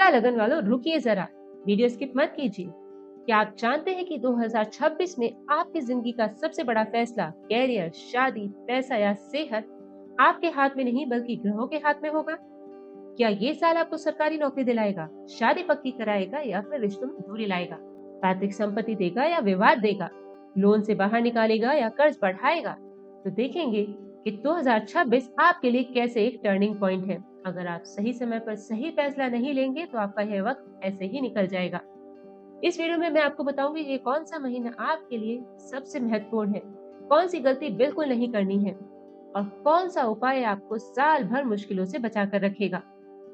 तुला लगन वालों, रुकिए जरा, वीडियो स्किप मत कीजिए। क्या आप जानते हैं कि 2026 में आपकी जिंदगी का सबसे बड़ा फैसला, कैरियर, शादी, पैसा या सेहत, आपके हाथ में नहीं बल्कि ग्रहों के हाथ में होगा? क्या ये साल आपको सरकारी नौकरी दिलाएगा, शादी पक्की कराएगा या फिर रिश्तों में दूरी लाएगा, पैतृक संपत्ति देगा या विवाद देगा, लोन से बाहर निकालेगा या कर्ज बढ़ाएगा? तो देखेंगे कि 2026 आपके लिए कैसे एक टर्निंग पॉइंट है। अगर आप सही समय पर सही फैसला नहीं लेंगे तो आपका यह वक्त ऐसे ही निकल जाएगा। इस वीडियो में मैं आपको बताऊंगी कि कौन सा महीना आपके लिए सबसे महत्वपूर्ण है, कौन सी गलती बिल्कुल नहीं करनी है और कौन सा उपाय आपको साल भर मुश्किलों से बचा कर रखेगा।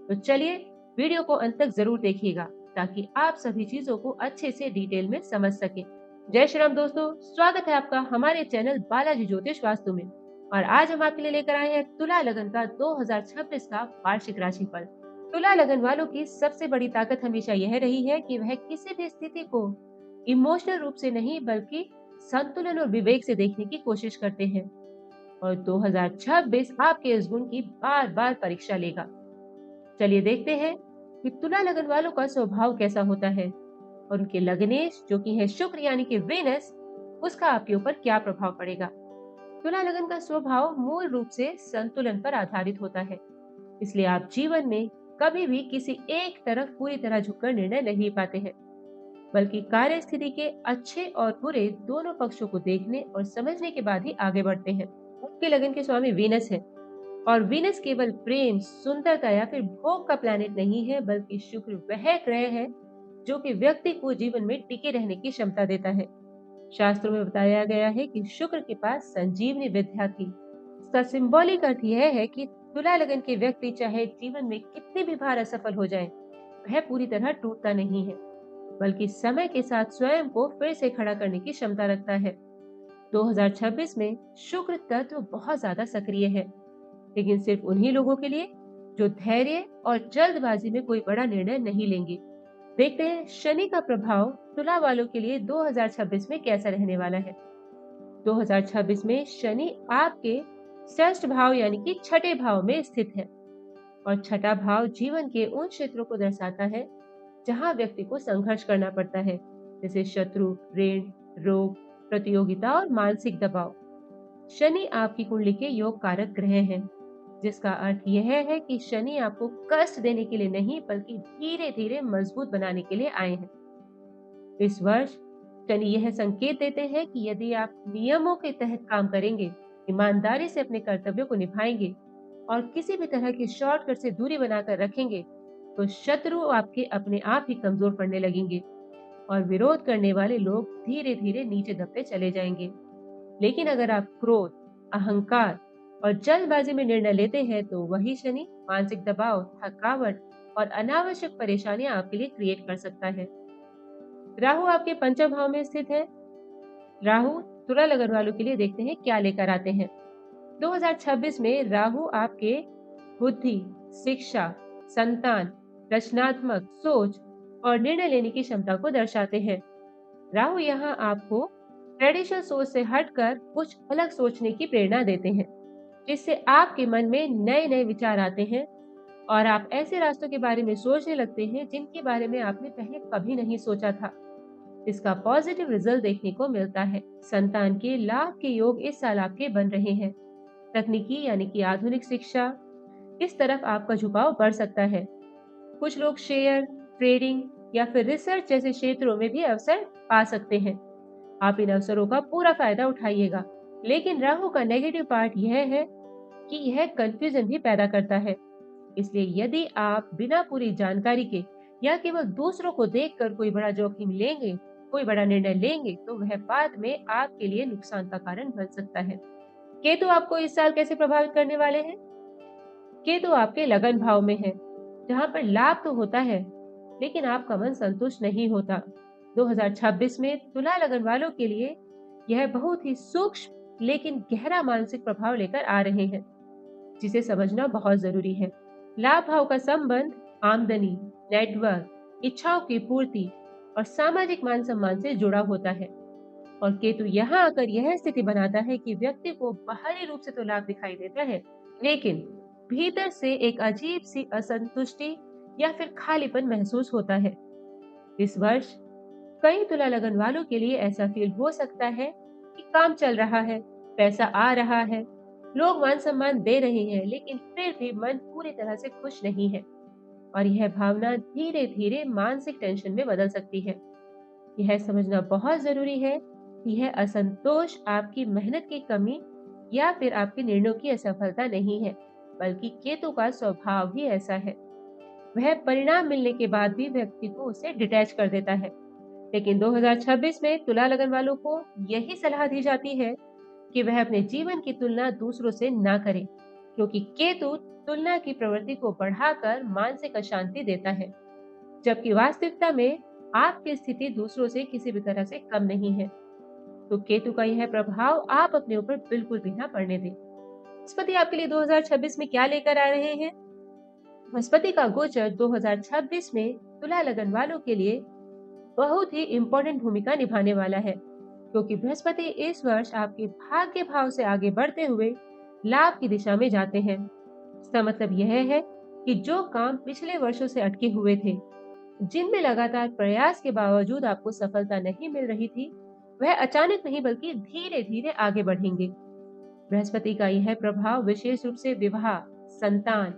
तो चलिए, वीडियो को अंत तक जरूर देखिएगा ताकि आप सभी चीजों को अच्छे से डिटेल में समझ सके। जय श्री राम दोस्तों, स्वागत है आपका हमारे चैनल बालाजी ज्योतिष वास्तु में। और आज हम आपके लिए लेकर आए हैं तुला लगन का 2026 का वार्षिक राशिफल। तुला लगन वालों की सबसे बड़ी ताकत हमेशा यह रही है कि वह किसी भी स्थिति को इमोशनल रूप से नहीं बल्कि संतुलन और विवेक से देखने की कोशिश करते हैं। और 2026 आपके इस गुण की बार बार परीक्षा लेगा। चलिए देखते हैं कि तुला लगन वालों का स्वभाव कैसा होता है और उनके लग्नेश जो कि है शुक्र यानी कि वेनस, उसका आपके ऊपर क्या प्रभाव पड़ेगा। तुला लगन का स्वभाव मूल रूप से संतुलन पर आधारित होता है, इसलिए आप जीवन में कभी भी किसी एक तरफ पूरी तरह झुककर निर्णय नहीं पाते हैं, बल्कि कार्य स्थिति के अच्छे और बुरे दोनों पक्षों को देखने और समझने के बाद ही आगे बढ़ते हैं। आपके लगन के स्वामी वीनस है और वीनस केवल प्रेम, सुंदरता या फिर भोग का प्लैनेट नहीं है, बल्कि शुक्र वह ग्रह है जो कि व्यक्ति को जीवन में टिके रहने की क्षमता देता है। शास्त्रों में बताया गया है कि शुक्र के पास संजीवनी विद्या थी। इसका सिंबॉलिक अर्थ यह है कि तुला लगन के व्यक्ति चाहे जीवन में कितनी भी बार असफल हो जाए, वह पूरी तरह टूटता नहीं है, बल्कि समय के साथ स्वयं को फिर से खड़ा करने की क्षमता रखता है। 2026 में शुक्र तत्व बहुत ज्यादा सक्रिय है, लेकिन सिर्फ उन्हीं लोगों के लिए जो धैर्य और जल्दबाजी में कोई बड़ा निर्णय नहीं लेंगे। देखते हैं शनि का प्रभाव तुला वालों के लिए 2026 में कैसा रहने वाला है। 2026 में शनि आपके षष्ठ भाव यानी कि छठे भाव में स्थित है और छठा भाव जीवन के उन क्षेत्रों को दर्शाता है जहां व्यक्ति को संघर्ष करना पड़ता है, जैसे शत्रु, ऋण, रोग, प्रतियोगिता और मानसिक दबाव। शनि आपकी कुंडली के योग कारक ग्रह हैं, जिसका अर्थ यह है कि शनि आपको कष्ट देने के लिए नहीं बल्कि धीरे धीरे मजबूत बनाने के लिए आए हैं। इस वर्ष शनि यह संकेत देते हैं कि यदि आप नियमों के तहत काम करेंगे, ईमानदारी से अपने कर्तव्यों को निभाएंगे और किसी भी तरह के शॉर्टकट से दूरी बनाकर रखेंगे, तो शत्रु आपके अपने आप ही कमजोर पड़ने लगेंगे और विरोध करने वाले लोग धीरे धीरे नीचे दबते चले जाएंगे। लेकिन अगर आप क्रोध, अहंकार और जल्दबाजी में निर्णय लेते हैं, तो वही शनि मानसिक दबाव, थकावट और अनावश्यक परेशानियां आपके लिए क्रिएट कर सकता है। राहु आपके पंचम भाव में स्थित है। राहु तुला लगन वालों के लिए देखते हैं क्या लेकर आते हैं। 2026 में राहु आपके बुद्धि, शिक्षा, संतान, रचनात्मक सोच और निर्णय लेने की क्षमता को दर्शाते हैं। राहु यहाँ आपको ट्रेडिशनल सोच से हटकर कुछ अलग सोचने की प्रेरणा देते हैं, जिससे आपके मन में नए नए विचार आते हैं और आप ऐसे रास्तों के बारे में सोचने लगते हैं जिनके बारे में आपने पहले कभी नहीं सोचा था। इसका पॉजिटिव रिजल्ट देखने को मिलता है। संतान के लाभ के योग इस साल आपके बन रहे हैं। तकनीकी यानी कि आधुनिक शिक्षा, इस तरफ आपका झुकाव बढ़ सकता है। कुछ लोग शेयर, ट्रेडिंग या फिर रिसर्च जैसे क्षेत्रों में भी अवसर पा सकते हैं। आप इन अवसरों का पूरा फायदा उठाइएगा। लेकिन राहु का नेगेटिव पार्ट यह है कि यह कंफ्यूजन भी पैदा करता है। इसलिए यदि आप बिना पूरी जानकारी के या केवल दूसरों को देखकर कोई बड़ा जोखिम लेंगे, कोई बड़ा निर्णय लेंगे, तो वह बाद में आपके लिए नुकसान का कारण बन सकता है। केतु आपको इस साल कैसे प्रभावित करने वाले हैं? केतु आपके लगन भाव में है, जहां पर लाभ तो होता है, लेकिन आपका मन संतुष्ट नहीं होता। 2026 में तुला लगन वालों के लिए यह बहुत ही सूक्ष्म लेकिन गहरा मानसिक प्रभाव लेकर आ रहे हैं, जिसे समझना बहुत जरूरी है। लाभ भाव का संबंध आमदनी, नेटवर्क, इच्छाओं की पूर्ति और सामाजिक मान सम्मान से जुड़ा होता है और केतु यहाँ आकर यह स्थिति बनाता है कि व्यक्ति को बाहरी रूप से तो लाभ दिखाई देता है, लेकिन भीतर से एक अजीब सी असंतुष्टि या फिर खालीपन महसूस होता है। इस वर्ष कई तुला लगन वालों के लिए ऐसा फील हो सकता है कि काम चल रहा है, पैसा आ रहा है, लोग मान सम्मान दे रहे हैं, लेकिन फिर भी मन पूरी तरह से खुश नहीं है। और यह भावना धीरे धीरे मानसिक टेंशन में बदल सकती है। यह समझना बहुत जरूरी है कि यह असंतोष आपकी मेहनत की कमी या फिर आपके निर्णयों की असफलता नहीं है, बल्कि केतु का स्वभाव ही ऐसा है। वह परिणाम मिलने के बाद भी व्यक्ति को उसे डिटैच कर देता है। लेकिन 2026 में तुला लगन वालों को यही सलाह दी जाती है कि वह अपने जीवन की तुलना दूसरों से ना करें, क्योंकि केतु तुलना की प्रवृत्ति को बढ़ाकर मानसिक अशांति देता है, जबकि वास्तविकता में आपकी स्थिति दूसरों से किसी भी तरह से कम नहीं है। तो केतु का यह प्रभाव आप अपने ऊपर बिल्कुल भी ना पड़ने दें। बृहस्पति आपके लिए 2026 में क्या लेकर आ रहे हैं? बृहस्पति का गोचर 2026 में तुला लगन वालों के लिए बहुत ही इम्पोर्टेंट भूमिका निभाने वाला है, क्योंकि बृहस्पति इस वर्ष आपके भाग्य भाव से आगे बढ़ते हुए लाभ की दिशा में जाते हैं। इसका मतलब यह है कि जो काम पिछले वर्षों से अटके हुए थे, जिनमें लगातार प्रयास के बावजूद आपको सफलता नहीं मिल रही थी, वह अचानक नहीं बल्कि धीरे धीरे आगे बढ़ेंगे। बृहस्पति का यह प्रभाव विशेष रूप से विवाह, संतान,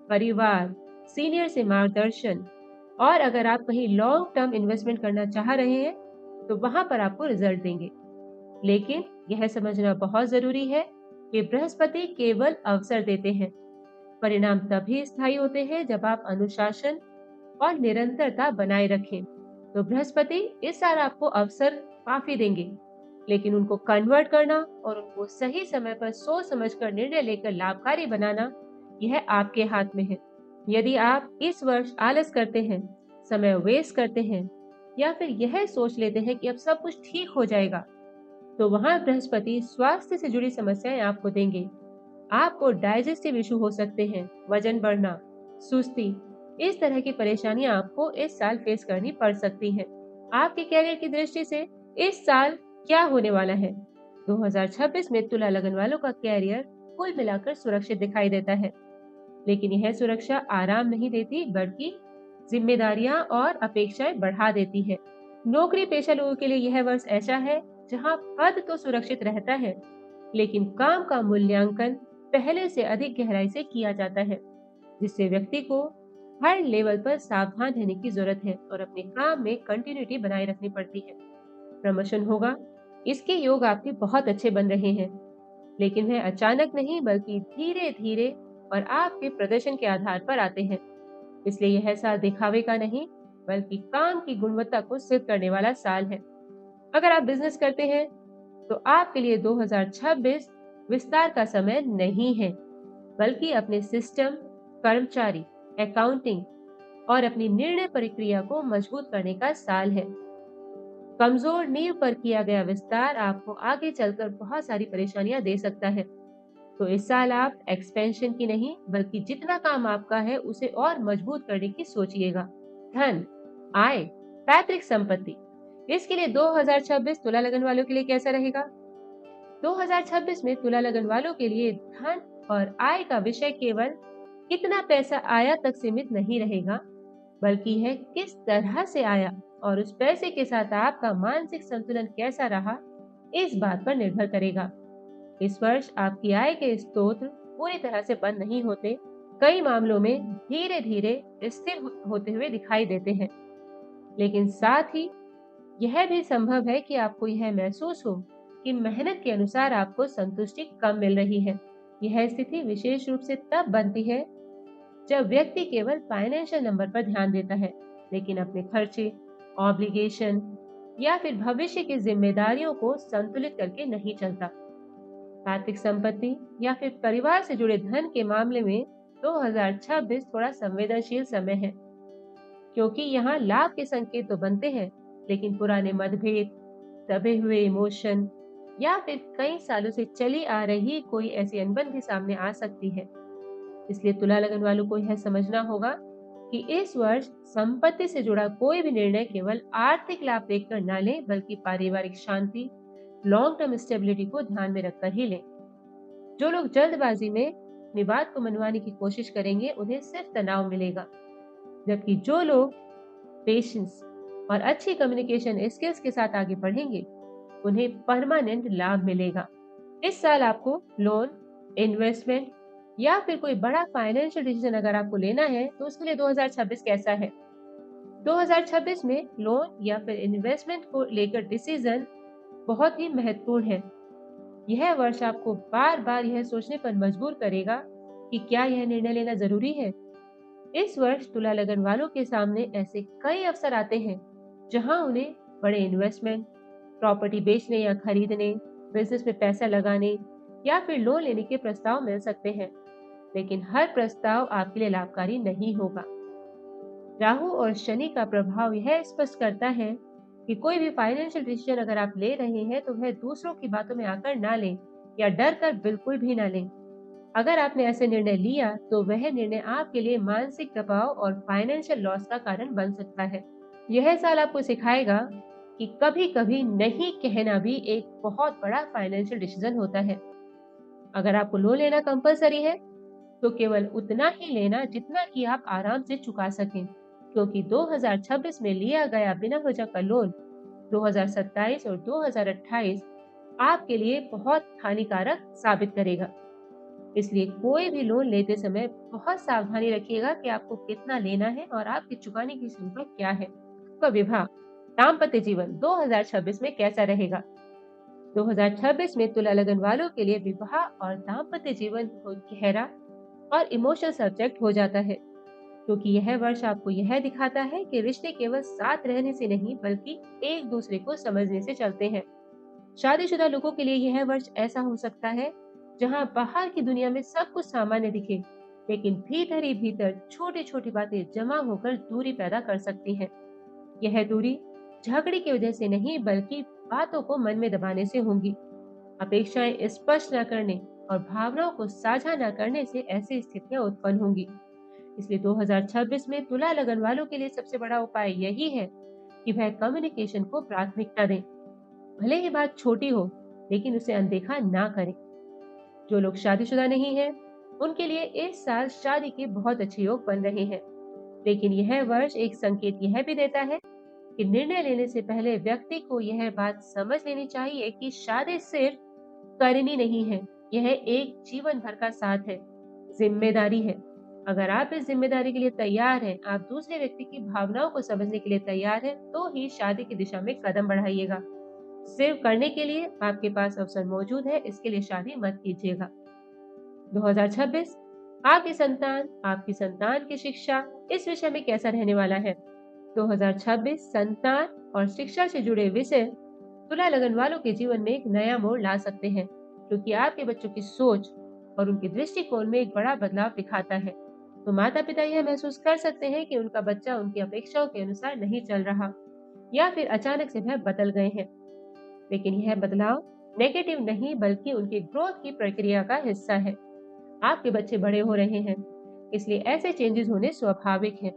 परिवार, सीनियर से मार्गदर्शन और अगर आप कहीं लॉन्ग टर्म इन्वेस्टमेंट करना चाह रहे हैं तो वहां पर आपको रिजल्ट देंगे। लेकिन यह समझना बहुत जरूरी है कि बृहस्पति केवल अवसर देते हैं। परिणाम तभी स्थायी होते हैं जब आप अनुशासन और निरंतरता बनाए रखें। तो बृहस्पति इस साल आपको अवसर काफी देंगे, लेकिन उनको कन्वर्ट करना और उनको सही समय पर सोच समझकर निर्णय लेकर लाभकारी बनाना, यह आपके हाथ में है। यदि आप इस वर्ष आलस करते हैं, समय वेस्ट करते हैं या फिर यह सोच लेते हैं कि अब सब कुछ ठीक हो जाएगा, तो वहां बृहस्पति स्वास्थ्य से जुड़ी समस्याएं आपको देंगे। आपको डाइजेस्टिव इशू हो सकते हैं, वजन बढ़ना, सुस्ती, इस तरह की परेशानियां आपको इस साल फेस करनी पड़ सकती हैं। आपके कैरियर की दृष्टि से इस साल क्या होने वाला है? 2026 में तुला लगन वालों का कैरियर कुल मिलाकर सुरक्षित दिखाई देता है, लेकिन यह सुरक्षा आराम नहीं देती बल्कि जिम्मेदारियां और अपेक्षाएं बढ़ा देती है। नौकरी पेशा लोगों के लिए यह वर्ष ऐसा है जहां पद तो सुरक्षित रहता है, लेकिन काम का मूल्यांकन पहले से अधिक गहराई से किया जाता है, जिससे व्यक्ति को हर लेवल पर सावधान रहने की जरूरत है और अपने काम में कंटिन्यूटी बनाए रखनी पड़ती है। प्रमोशन होगा, इसके योग आपके बहुत अच्छे बन रहे हैं, लेकिन वह अचानक नहीं बल्कि धीरे धीरे और आपके प्रदर्शन के आधार पर आते हैं। इसलिए यह साल दिखावे का नहीं बल्कि काम की गुणवत्ता को सिद्ध करने वाला साल है। अगर आप बिजनेस करते हैं तो आपके लिए 2026 विस्तार का समय नहीं है, बल्कि अपने सिस्टम, कर्मचारी, अकाउंटिंग और अपनी निर्णय प्रक्रिया को मजबूत करने का साल है। कमजोर नींव पर किया गया विस्तार आपको आगे चलकर बहुत सारी परेशानियां दे सकता है। तो इस साल आप एक्सपेंशन की नहीं बल्कि जितना काम आपका है उसे और मजबूत करने की सोचिएगा। धन, आय, पैतृक संपत्ति, इसके लिए 2026 तुला लगन वालों के लिए कैसा रहेगा? 2026 में तुला लगन वालों के लिए धन और आय का विषय केवल कितना पैसा आया तक सीमित नहीं रहेगा, बल्कि यह किस तरह से आया और उस पैसे के साथ आपका मानसिक संतुलन कैसा रहा, इस बात पर निर्भर करेगा। इस वर्ष आपकी आय के स्रोत पूरी तरह से बंद नहीं होते, कई मामलों में धीरे धीरे स्थिर होते हुए दिखाई देते हैं। लेकिन साथ ही यह भी संभव है कि आपको यह महसूस हो कि मेहनत के अनुसार आपको संतुष्टि कम मिल रही है। यह स्थिति विशेष रूप से तब बनती है जब व्यक्ति केवल फाइनेंशियल नंबर पर ध्यान देता है, लेकिन अपने खर्चे, ऑब्लिगेशन या फिर भविष्य की जिम्मेदारियों को संतुलित करके नहीं चलता। आर्थिक संपत्ति या फिर परिवार से जुड़े धन के मामले में 2026 थोड़ा संवेदनशील समय है, क्योंकि यहाँ लाभ के संकेत तो बनते हैं, लेकिन पुराने मतभेद, दबे हुए इमोशन या फिर कई सालों से चली आ रही कोई ऐसी अनबन भी सामने आ सकती है। इसलिए तुला लगन वालों को यह समझना होगा कि इस वर्ष संपत्ति से जुड़ा कोई भी निर्णय केवल आर्थिक लाभ देखकर न लें, बल्कि पारिवारिक शांति, लॉन्ग टर्म स्टेबिलिटी को ध्यान में रखकर ही लें। जो लोग जल्दबाजी में अपनी बात को मनवाने की कोशिश करेंगे, उन्हें सिर्फ तनाव मिलेगा। जबकि जो लोग पेशेंस और अच्छी कम्युनिकेशन स्किल्स के साथ आगे बढ़ेंगे, उन्हें परमानेंट लाभ मिलेगा। इस साल आपको लोन, इन्वेस्टमेंट या फिर कोई बड़ा फाइनेंशियल डिसीजन अगर आपको लेना है, तो उसके लिए 2026 कैसा है? 2026 में लोन या फिर इन्वेस्टमेंट को लेकर डिसीजन बहुत ही महत्वपूर्ण है। यह वर्ष आपको बार-बार यह सोचने पर मजबूर करेगा कि क्या यह निर्णय लेना जरूरी है। इस वर्ष तुला लगन वालों के सामने ऐसे कई अवसर आते हैं जहां उन्हें बड़े इन्वेस्टमेंट, प्रॉपर्टी बेचने या खरीदने, बिजनेस में पैसा लगाने या फिर लोन लेने के प्रस्ताव मिल सकते हैं, लेकिन हर प्रस्ताव आपके लिए लाभकारी नहीं होगा। राहु और शनि का प्रभाव यह स्पष्ट करता है कि कोई भी फाइनेंशियल डिसीजन अगर आप ले रहे हैं तो वह दूसरों की बातों में आकर ना लें या डर कर बिल्कुल भी ना लें। अगर आपने ऐसे निर्णय लिया तो वह निर्णय आपके लिए मानसिक दबाव और फाइनेंशियल लॉस का कारण बन सकता है। यह साल आपको सिखाएगा कि कभी-कभी नहीं कहना भी एक बहुत बड़ा फाइनेंशियल डिसीजन होता है। अगर आपको लोन लेना कंपलसरी है, तो केवल उतना ही लेना जितना कि आप आराम से चुका सकें, क्योंकि 2026 में लिया गया बिना वजह का लोन 2027 और 2028 आपके लिए बहुत हानिकारक साबित करेगा। इसलिए कोई भी लोन लेते समय बहुत सावधानी रखिएगा कि आपको कितना लेना है और आपकी चुकाने की क्षमता क्या है। आपका विवाह, दाम्पत्य जीवन 2026 में कैसा रहेगा? 2026 में तुला लगन वालों के लिए विवाह और दाम्पत्य जीवन बहुत गहरा और इमोशनल सब्जेक्ट हो जाता है, क्योंकि यह वर्ष आपको यह दिखाता है कि रिश्ते केवल साथ रहने से नहीं बल्कि एक दूसरे को समझने से चलते हैं। शादीशुदा लोगों के लिए यह वर्ष ऐसा हो सकता है जहां बाहर की दुनिया में सब कुछ सामान्य दिखे, लेकिन भीतर ही भीतर छोटी छोटी बातें जमा होकर दूरी पैदा कर सकती हैं। यह दूरी झगड़े की वजह से नहीं बल्कि बातों को मन में दबाने से होंगी। अपेक्षाएं स्पष्ट न करने और भावनाओं को साझा न करने से ऐसी स्थितियां उत्पन्न होंगी। इसलिए 2026 में तुला लगन वालों के लिए सबसे बड़ा उपाय यही है कि वह कम्युनिकेशन को प्राथमिकता दें। भले ही बात छोटी हो, लेकिन उसे अनदेखा ना करें। जो लोग शादीशुदा नहीं हैं, उनके लिए इस साल शादी के बहुत अच्छे योग बन रहे हैं, लेकिन यह वर्ष एक संकेत यह भी देता है कि निर्णय लेने से पहले व्यक्ति को यह बात समझ लेनी चाहिए कि शादी सिर्फ करनी नहीं है, यह एक जीवन भर का साथ है, जिम्मेदारी है। अगर आप इस जिम्मेदारी के लिए तैयार हैं, आप दूसरे व्यक्ति की भावनाओं को समझने के लिए तैयार हैं, तो ही शादी की दिशा में कदम बढ़ाइएगा। सिर्फ करने के लिए आपके पास अवसर मौजूद है, इसके लिए शादी मत कीजिएगा। 2026 आपकी संतान की शिक्षा इस विषय में कैसा रहने वाला है? 2026 संतान और शिक्षा से जुड़े विषय तुला लगन वालों के जीवन में एक नया मोड़ ला सकते हैं, क्योंकि आपके बच्चों की सोच और उनके दृष्टिकोण में एक बड़ा बदलाव दिखाता है। तो माता पिता यह महसूस कर सकते हैं कि उनका बच्चा उनकी अपेक्षाओं के अनुसार नहीं चल रहा या फिर अचानक से वह बदल गए हैं, लेकिन यह बदलाव नेगेटिव नहीं बल्कि उनकी ग्रोथ की प्रक्रिया का हिस्सा है। आपके बच्चे बड़े हो रहे हैं, इसलिए ऐसे चेंजेस होने स्वाभाविक हैं।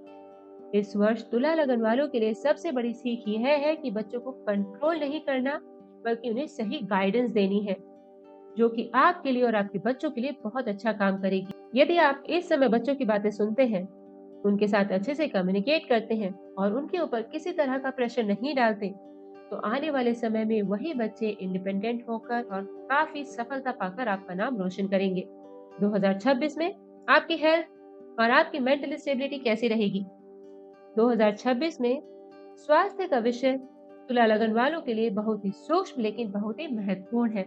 इस वर्ष तुला लगन वालों के लिए सबसे बड़ी सीख यह है कि बच्चों को कंट्रोल नहीं करना बल्कि उन्हें सही गाइडेंस देनी है, जो कि आपके लिए और आपके बच्चों के लिए बहुत अच्छा काम करेगी। यदि आप इस समय बच्चों की बातें सुनते हैं, उनके साथ अच्छे से कम्युनिकेट करते हैं और उनके ऊपर किसी तरह का प्रेशर नहीं डालते, तो आने वाले समय में वही बच्चे इंडिपेंडेंट होकर और काफी सफलता पाकर आपका नाम रोशन करेंगे। 2026 में आपकी हेल्थ और आपकी मेंटल स्टेबिलिटी कैसी रहेगी? 2026 में स्वास्थ्य का विषय तुला लगन वालों के लिए बहुत ही सूक्ष्म लेकिन बहुत ही महत्वपूर्ण है,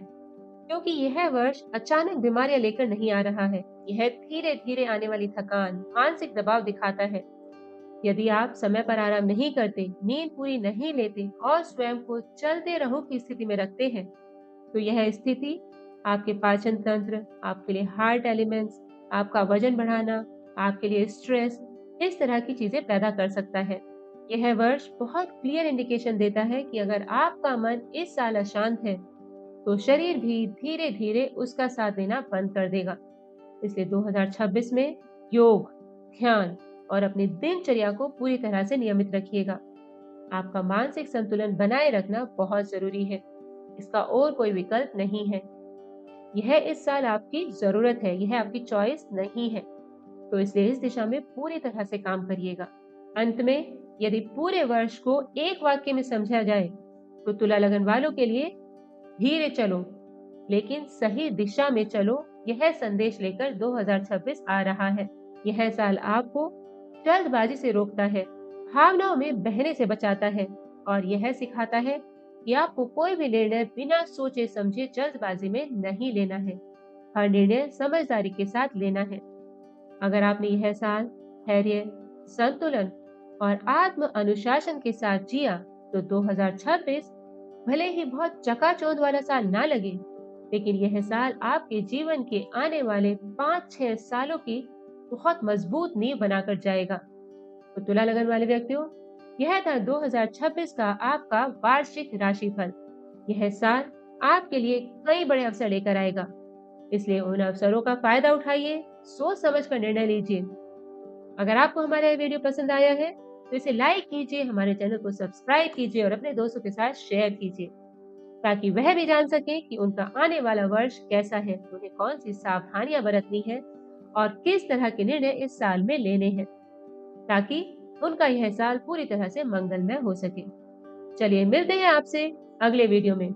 क्योंकि यह वर्ष अचानक बीमारियां लेकर नहीं आ रहा है। यह धीरे धीरे आने वाली थकान, मानसिक दबाव दिखाता है। यदि आप समय पर आराम नहीं करते, नींद पूरी नहीं लेते और स्वयं को चलते रहो की स्थिति में रखते हैं, तो यह स्थिति आपके पाचन तंत्र, आपके लिए हार्ट एलिमेंट्स, आपका वजन बढ़ाना, आपके लिए स्ट्रेस, इस तरह की चीजें पैदा कर सकता है। यह वर्ष बहुत क्लियर इंडिकेशन देता है कि अगर आपका मन इस साल अशांत है, तो शरीर भी धीरे धीरे उसका साथ देना बंद कर देगा। इसलिए 2026 में योग, ध्यान और अपनी दिनचर्या को पूरी तरह से नियमित रखिएगा। आपका मानसिक संतुलन बनाए रखना बहुत जरूरी है, इसका और कोई विकल्प नहीं है। यह इस साल आपकी जरूरत है, यह आपकी चॉइस नहीं है। तो इसलिए इस दिशा में पूरी तरह से काम करिएगा। अंत में यदि पूरे वर्ष को एक वाक्य में समझा जाए तो तुला लगन वालों के लिए धीरे चलो लेकिन सही दिशा में चलो, यह संदेश लेकर 2026 आ रहा है। यह साल आपको जल्दबाजी से रोकता है, भावनाओं में बहने से बचाता है और यह सिखाता है कि आपको कोई भी निर्णय बिना सोचे समझे जल्दबाजी में नहीं लेना है। हर निर्णय समझदारी के साथ लेना है। अगर आपने यह साल धैर्य, संतुलन और आत्म अनुशासन के साथ जिया तो 2026 भले ही बहुत चकाचौंध वाला साल ना लगे, लेकिन यह साल आपके जीवन के आने वाले 5-6 सालों की बहुत मजबूत नींव बनाकर जाएगा। तो तुला लगन वाले व्यक्तियों, यह था 2026 का आपका वार्षिक राशिफल। यह साल आपके लिए कई बड़े अवसर लेकर आएगा, इसलिए उन अवसरों का फायदा उठाइए, सोच समझ कर निर्णय लीजिए। अगर आपको हमारा ये वीडियो पसंद आया है तो इसे लाइक कीजिए, हमारे चैनल को सब्सक्राइब कीजिए और अपने दोस्तों के साथ शेयर कीजिए ताकि वह भी जान सके कि उनका आने वाला वर्ष कैसा है, उन्हें कौन सी सावधानियां बरतनी है और किस तरह के निर्णय इस साल में लेने हैं ताकि उनका यह साल पूरी तरह से मंगलमय हो सके। चलिए मिलते हैं आपसे अगले वीडियो में।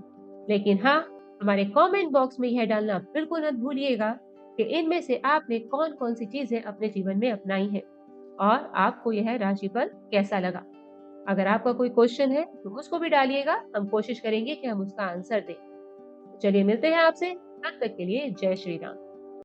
लेकिन हाँ, हमारे कमेंट बॉक्स में यह डालना बिल्कुल मत भूलिएगा कि इनमें से आपने कौन कौन सी चीजें अपने जीवन में अपनाई हैं और आपको यह राशिफल कैसा लगा। अगर आपका कोई क्वेश्चन है तो उसको भी डालिएगा, हम कोशिश करेंगे कि हम उसका आंसर दें। चलिए मिलते हैं आपसे, तब तक के लिए जय श्री राम।